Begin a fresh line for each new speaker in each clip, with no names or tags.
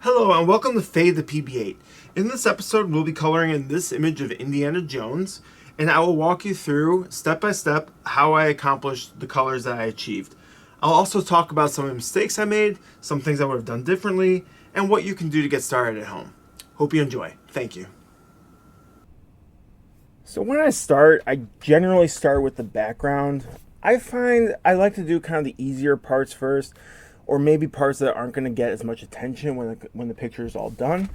Hello and welcome to Fade the PB8. In this episode, we'll be coloring in this image of Indiana Jones, and I will walk you through, step by step, how I accomplished the colors that I achieved. I'll also talk about some of the mistakes I made, some things I would have done differently, and what you can do to get started at home. Hope you enjoy. Thank you. So when I start, I generally start with the background. I find I like to do kind of the easier parts first, or maybe parts that aren't going to get as much attention when the picture is all done.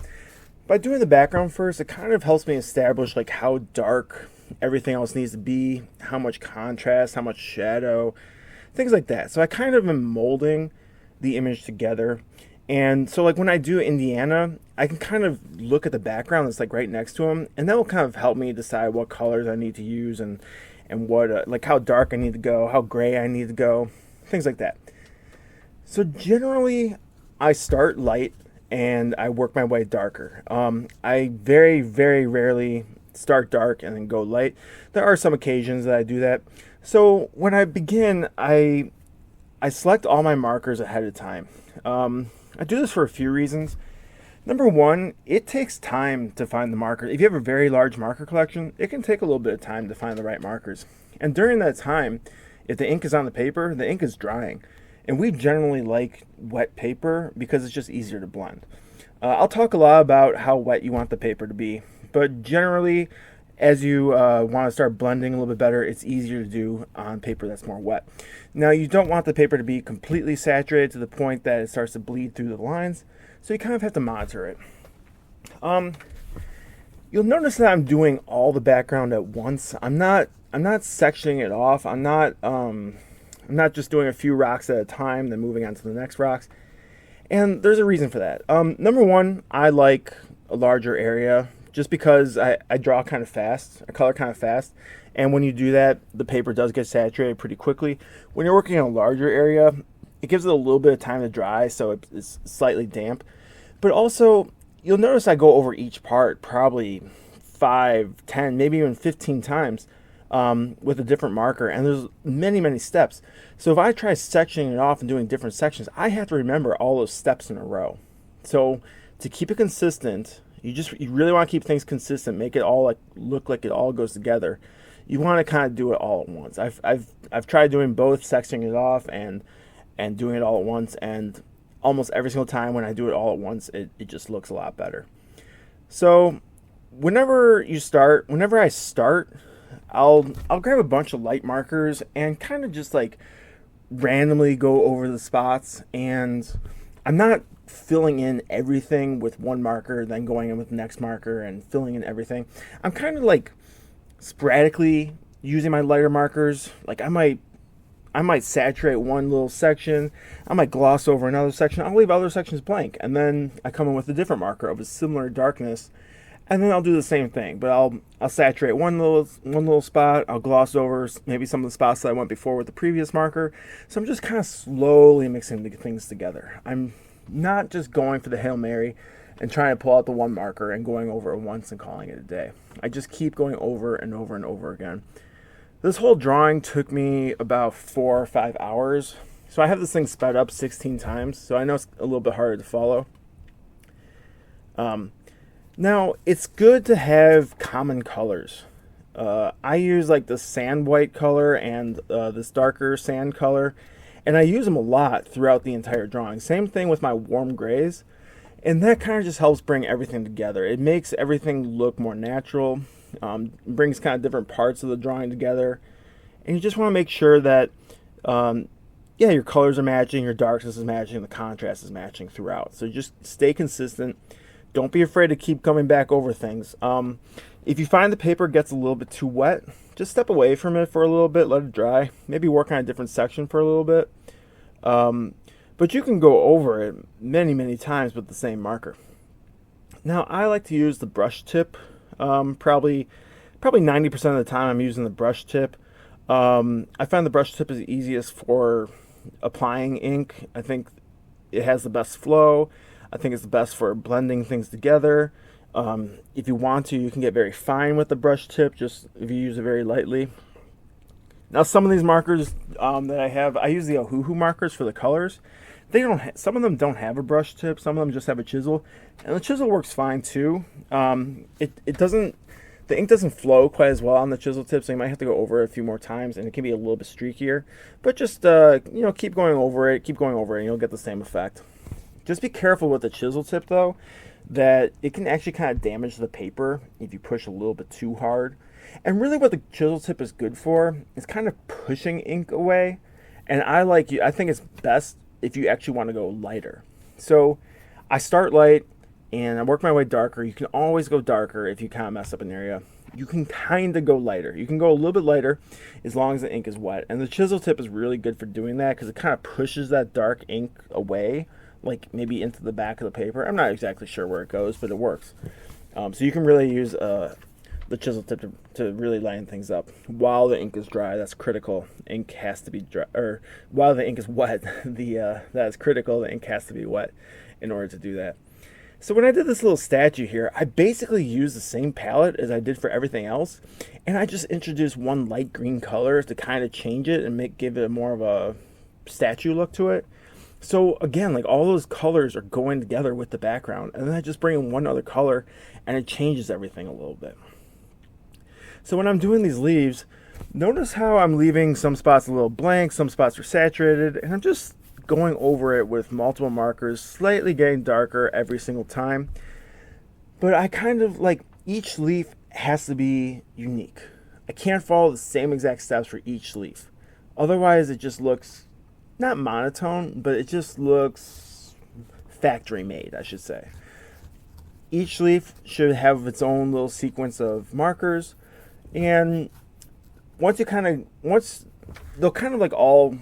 By doing the background first, it kind of helps me establish like how dark everything else needs to be, how much contrast, how much shadow, things like that. So I kind of am molding the image together. And so like when I do Indiana, I can kind of look at the background that's like right next to him, and that will kind of help me decide what colors I need to use and what like how dark I need to go, how gray I need to go, things like that. So generally, I start light and I work my way darker. I very, very rarely start dark and then go light. There are some occasions that I do that. So when I begin, I select all my markers ahead of time. I do this for a few reasons. Number one, it takes time to find the markers. If you have a very large marker collection, it can take a little bit of time to find the right markers. And during that time, if the ink is on the paper, the ink is drying. And we generally like wet paper because it's just easier to blend. I'll talk a lot about how wet you want the paper to be, but generally, as you want to start blending a little bit better, it's easier to do on paper that's more wet. Now, you don't want the paper to be completely saturated to the point that it starts to bleed through the lines, so you kind of have to monitor it. You'll notice that I'm doing all the background at once. I'm not sectioning it off. I'm not just doing a few rocks at a time, then moving on to the next rocks. And there's a reason for that. Number one, I like a larger area just because I draw kind of fast, I color kind of fast. And when you do that, the paper does get saturated pretty quickly. When you're working in a larger area, it gives it a little bit of time to dry, so it's slightly damp. But also, you'll notice I go over each part probably 5, 10, maybe even 15 times. With a different marker, and there's many steps. So if I try sectioning it off and doing different sections, I have to remember all those steps in a row. So to keep it consistent, you really want to keep things consistent, make it all look like it all goes together. You want to kind of do it all at once. I've tried doing both, sectioning it off and doing it all at once, and almost every single time when I do it all at once, it just looks a lot better. So whenever I start, I'll grab a bunch of light markers and kind of just like randomly go over the spots, and I'm not filling in everything with one marker, then going in with the next marker and filling in everything. I'm kind of like sporadically using my lighter markers. Like I might saturate one little section, I might gloss over another section, I'll leave other sections blank, and then I come in with a different marker of a similar darkness. And then I'll do the same thing, but I'll saturate one little spot. I'll gloss over maybe some of the spots that I went before with the previous marker. So I'm just kind of slowly mixing the things together. I'm not just going for the Hail Mary and trying to pull out the one marker and going over it once and calling it a day. I just keep going over and over and over again. This whole drawing took me about 4 or 5 hours. So I have this thing sped up 16 times, so I know it's a little bit harder to follow. Now, it's good to have common colors. I use like the sand white color and this darker sand color, and I use them a lot throughout the entire drawing. Same thing with my warm grays, and that kind of just helps bring everything together. It makes everything look more natural, brings kind of different parts of the drawing together, and you just want to make sure that your colors are matching, your darkness is matching, the contrast is matching throughout. So just stay consistent. Don't be afraid to keep coming back over things. If you find the paper gets a little bit too wet, just step away from it for a little bit, let it dry. Maybe work on a different section for a little bit. But you can go over it many times with the same marker. Now, I like to use the brush tip. Probably 90% of the time I'm using the brush tip. I find the brush tip is the easiest for applying ink. I think it has the best flow. I think it's the best for blending things together. If you want to, you can get very fine with the brush tip, just if you use it very lightly. Now, some of these markers that I use the Ohuhu markers for the colors. They don't. Some of them don't have a brush tip. Some of them just have a chisel, and the chisel works fine too. It doesn't. The ink doesn't flow quite as well on the chisel tip, so you might have to go over it a few more times, and it can be a little bit streakier. But just keep going over it, and you'll get the same effect. Just be careful with the chisel tip though, that it can actually kind of damage the paper if you push a little bit too hard. And really, what the chisel tip is good for is kind of pushing ink away. And I think it's best if you actually want to go lighter. So I start light and I work my way darker. You can always go darker if you kind of mess up an area. You can kind of go lighter. You can go a little bit lighter as long as the ink is wet. And the chisel tip is really good for doing that because it kind of pushes that dark ink away, like maybe into the back of the paper. I'm not exactly sure where it goes, but it works. So you can really use the chisel tip to really lighten things up while the ink is dry. That's critical. Ink has to be dry, or while the ink is wet, that is critical. The ink has to be wet in order to do that. So when I did this little statue here, I basically used the same palette as I did for everything else, and I just introduced one light green color to kind of change it and give it more of a statue look to it. So again, like all those colors are going together with the background, and then I just bring in one other color, and it changes everything a little bit. So when I'm doing these leaves, notice how I'm leaving some spots a little blank, some spots are saturated, and I'm just going over it with multiple markers, slightly getting darker every single time. But I kind of like each leaf has to be unique. I can't follow the same exact steps for each leaf. Otherwise, it just looks not monotone, but it just looks factory made, I should say. Each leaf should have its own little sequence of markers. And once they'll kind of like all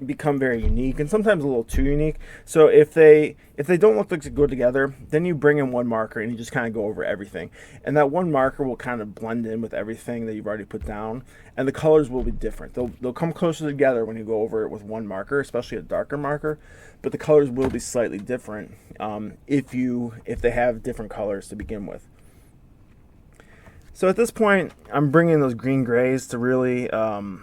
become very unique and sometimes a little too unique. So if they don't look like they go together, then you bring in one marker and you just kind of go over everything. And that one marker will kind of blend in with everything that you've already put down. And the colors will be different. They'll come closer together when you go over it with one marker, especially a darker marker. But the colors will be slightly different if they have different colors to begin with. So at this point, I'm bringing those green grays to really add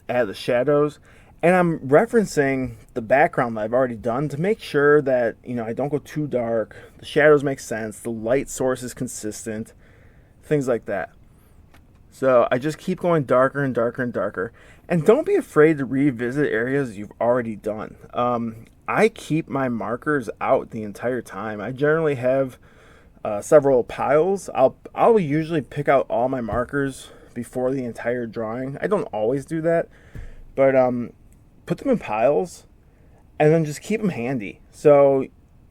the shadows. And I'm referencing the background that I've already done to make sure that, I don't go too dark. The shadows make sense. The light source is consistent. Things like that. So I just keep going darker and darker and darker. And don't be afraid to revisit areas you've already done. I keep my markers out the entire time. I generally have several piles. I'll usually pick out all my markers before the entire drawing. I don't always do that, but put them in piles and then just keep them handy. So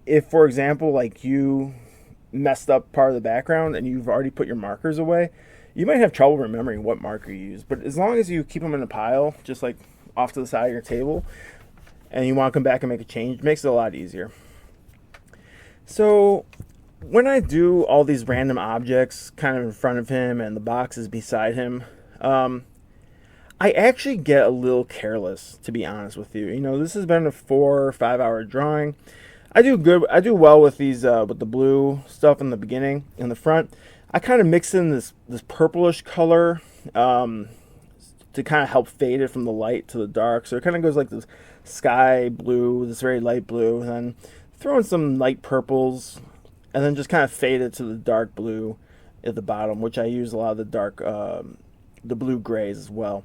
if, for example, like you messed up part of the background and you've already put your markers away, you might have trouble remembering what marker you used. But as long as you keep them in a pile, just like off to the side of your table, and you want to come back and make a change, it makes it a lot easier. So when I do all these random objects kind of in front of him and the boxes beside him, I actually get a little careless, to be honest with you. This has been a 4 or 5 hour drawing. I do well with these with the blue stuff in the beginning, in the front. I kind of mix in this purplish color to kind of help fade it from the light to the dark. So it kind of goes like this sky blue, this very light blue, and then throw in some light purples, and then just kind of fade it to the dark blue at the bottom, which I use a lot of the dark, the blue grays as well.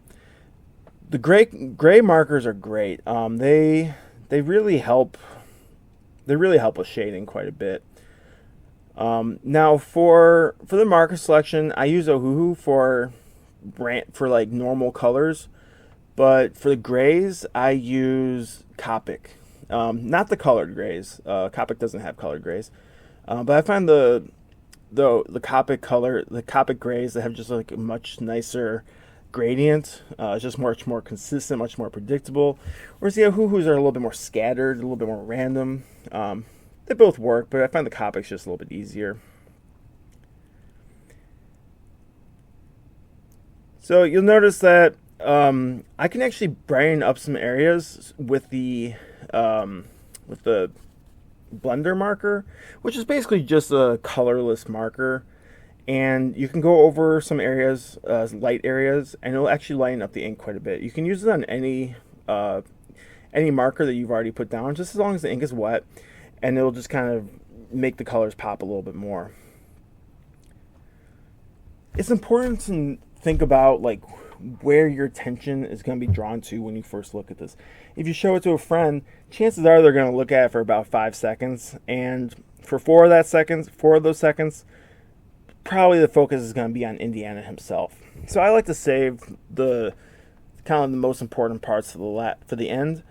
The gray markers are great. They really help. They really help with shading quite a bit. Now for the marker selection, I use Ohuhu for like normal colors, but for the grays, I use Copic. Not the colored grays. Copic doesn't have colored grays. But I find the Copic color, the Copic grays that have just like a much nicer gradient. It's just much more consistent, much more predictable. Whereas the Ohuhus are a little bit more scattered, a little bit more random. They both work, but I find the Copic's just a little bit easier. So you'll notice that I can actually brighten up some areas with the blender marker, which is basically just a colorless marker, and you can go over some areas, light areas, and it'll actually lighten up the ink quite a bit. You can use it on any any marker that you've already put down, just as long as the ink is wet, and it'll just kind of make the colors pop a little bit more. It's important to think about like where your attention is going to be drawn to when you first look at this. If you show it to a friend, chances are they're going to look at it for about 5 seconds, and for 4 of those seconds, probably the focus is going to be on Indiana himself. So I like to save the kind of the most important parts for the end,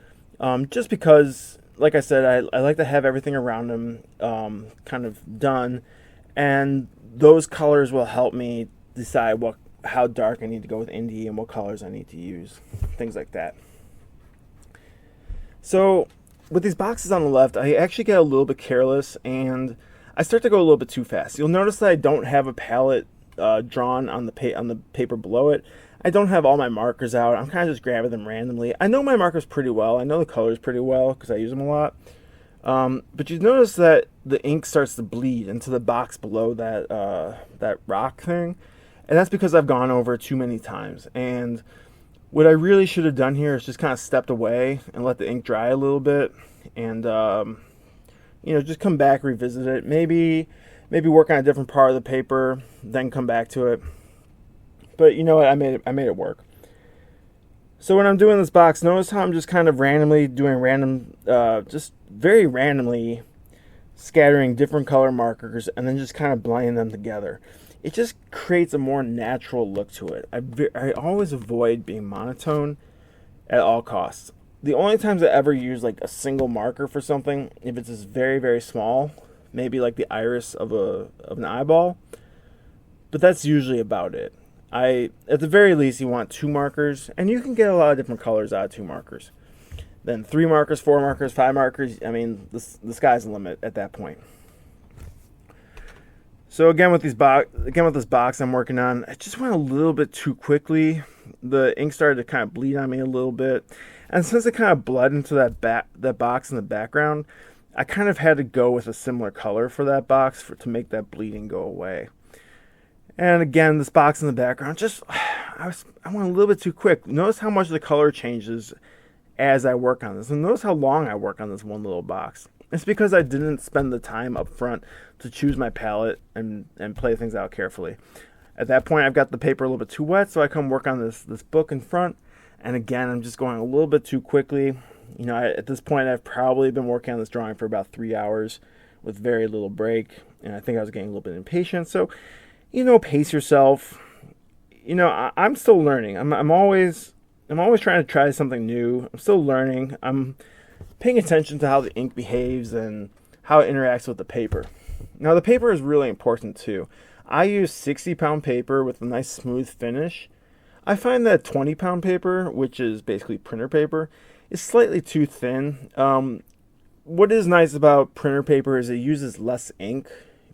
just because, like I said, I like to have everything around him kind of done, and those colors will help me decide how dark I need to go with Indy and what colors I need to use, things like that. So with these boxes on the left, I actually get a little bit careless and I start to go a little bit too fast. You'll notice that I don't have a palette drawn on the paper below it. I don't have all my markers out. I'm kind of just grabbing them randomly. I know my markers pretty well. I know the colors pretty well because I use them a lot. But you notice that the ink starts to bleed into the box below that rock thing. And that's because I've gone over it too many times. And what I really should have done here is just kind of stepped away and let the ink dry a little bit. And, just come back, revisit it. Maybe work on a different part of the paper, then come back to it. But you know what? I made it work. So when I'm doing this box, notice how I'm just kind of randomly doing just very randomly scattering different color markers and then just kind of blending them together. It just creates a more natural look to it. I always avoid being monotone at all costs. The only times I ever use like a single marker for something, if it's just very, very small, maybe like the iris of an eyeball, but that's usually about it. At the very least, you want 2 markers, and you can get a lot of different colors out of 2 markers. Then 3 markers, 4 markers, 5 markers. I mean, the sky's the limit at that point. So again with this box I'm working on, I just went a little bit too quickly. The ink started to kind of bleed on me a little bit, and since it kind of bled into that box in the background, I kind of had to go with a similar color for that box to make that bleeding go away. And again, this box in the background, I went a little bit too quick. Notice how much the color changes as I work on this, and notice how long I work on this one little box. It's because I didn't spend the time up front to choose my palette and play things out carefully. At that point, I've got the paper a little bit too wet, so I come work on this book in front. And again, I'm just going a little bit too quickly. At this point, I've probably been working on this drawing for about 3 hours with very little break. And I think I was getting a little bit impatient. So, pace yourself. I'm still learning. I'm always trying to try something new. I'm still learning. I'm paying attention to how the ink behaves and how it interacts with the paper. Now, the paper is really important too. I use 60-pound paper with a nice smooth finish. I find that 20-pound paper, which is basically printer paper, is slightly too thin. What is nice about printer paper is it uses less ink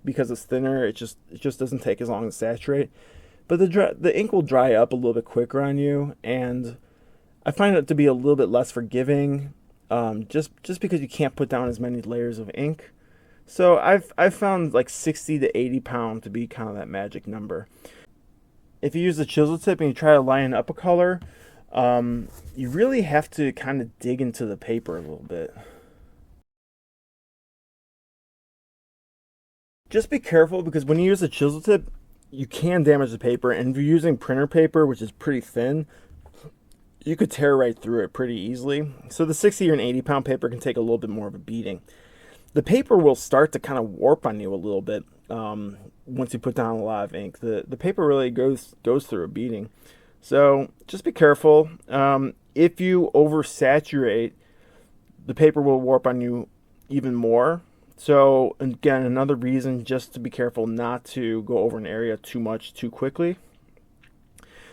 because it's thinner. It just doesn't take as long to saturate. But the ink will dry up a little bit quicker on you, and I find it to be a little bit less forgiving. Just because you can't put down as many layers of ink. So I've found like 60 to 80 pound to be kind of that magic number. If you use the chisel tip and you try to line up a color, you really have to kind of dig into the paper a little bit. Just be careful because when you use a chisel tip, you can damage the paper, and if you're using printer paper, which is pretty thin, you could tear right through it pretty easily. So the 60 or an 80-pound paper can take a little bit more of a beating. The paper will start to kind of warp on you a little bit once you put down a lot of ink. The paper really goes through a beating. So just be careful. If you oversaturate, the paper will warp on you even more. So again, another reason just to be careful not to go over an area too much too quickly.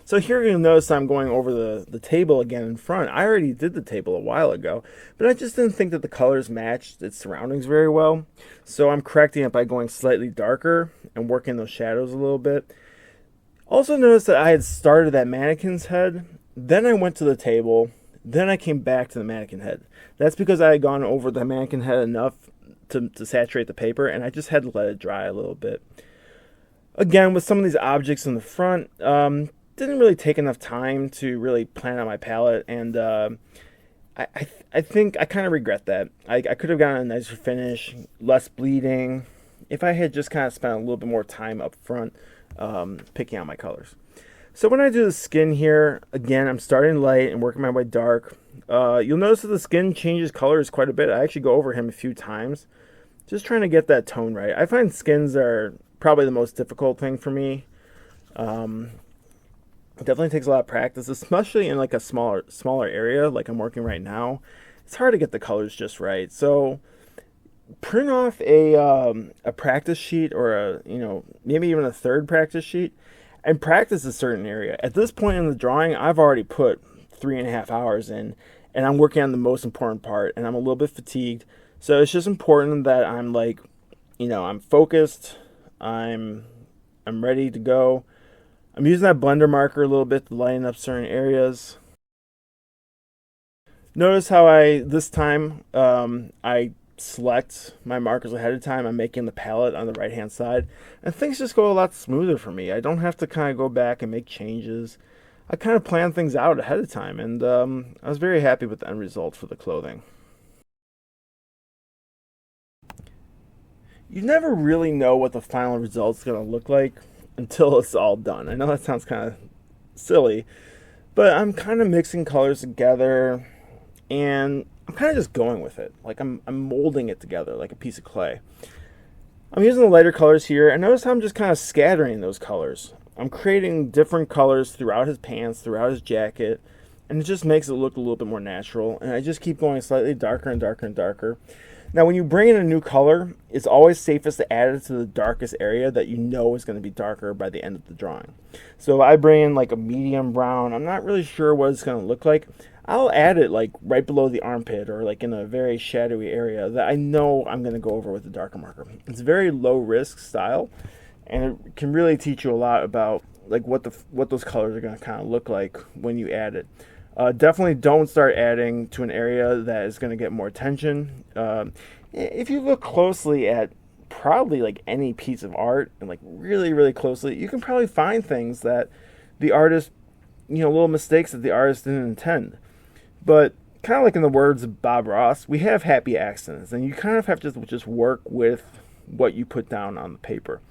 So here you'll notice I'm going over the table again in front. I already did the table a while ago, but I just didn't think that the colors matched its surroundings very well. So I'm correcting it by going slightly darker and working those shadows a little bit. Also notice that I had started that mannequin's head, then I went to the table, then I came back to the mannequin head. That's because I had gone over the mannequin head enough to saturate the paper, and I just had to let it dry a little bit. Again, with some of these objects in the front, didn't really take enough time to really plan out my palette, and I think I kind of regret that. I could have gotten a nicer finish, less bleeding, if I had just kind of spent a little bit more time up front picking out my colors. So when I do the skin here, again, I'm starting light and working my way dark. You'll notice that the skin changes colors quite a bit. I actually go over him a few times, just trying to get that tone right. I find skins are probably the most difficult thing for me. It definitely takes a lot of practice, especially in like a smaller area like I'm working right now. It's hard to get the colors just right. So print off a practice sheet, or maybe even a third practice sheet, and practice a certain area. At this point in the drawing, I've already put 3.5 hours in, and I'm working on the most important part, and I'm a little bit fatigued. So it's just important that I'm like, I'm focused, I'm ready to go. I'm using that blender marker a little bit to lighten up certain areas. Notice how this time, I select my markers ahead of time. I'm making the palette on the right hand side, and things just go a lot smoother for me. I don't have to kind of go back and make changes. I kind of plan things out ahead of time, and I was very happy with the end result for the clothing. You never really know what the final result's going to look like until it's all done. I know that sounds kind of silly, but I'm kind of mixing colors together, and I'm kind of just going with it. Like I'm molding it together like a piece of clay. I'm using the lighter colors here, and notice how I'm just kind of scattering those colors. I'm creating different colors throughout his pants, throughout his jacket, and it just makes it look a little bit more natural. And I just keep going slightly darker and darker and darker. Now, when you bring in a new color, it's always safest to add it to the darkest area that you know is going to be darker by the end of the drawing. So if I bring in like a medium brown, I'm not really sure what it's going to look like. I'll add it like right below the armpit, or like in a very shadowy area that I know I'm going to go over with a darker marker. It's a very low risk style, and it can really teach you a lot about like what those colors are going to kind of look like when you add it. Definitely don't start adding to an area that is going to get more attention. If you look closely at probably like any piece of art, and like really, really closely, you can probably find things that the artist, little mistakes that the artist didn't intend. But kind of like in the words of Bob Ross, we have happy accidents, and you kind of have to just work with what you put down on the paper.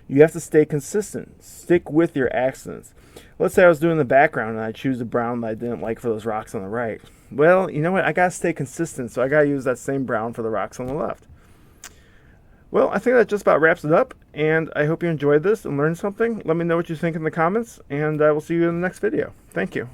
You have to stay consistent. Stick with your accidents. Let's say I was doing the background and I choose a brown that I didn't like for those rocks on the right. Well, you know what? I got to stay consistent, so I got to use that same brown for the rocks on the left. Well, I think that just about wraps it up, and I hope you enjoyed this and learned something. Let me know what you think in the comments, and I will see you in the next video. Thank you.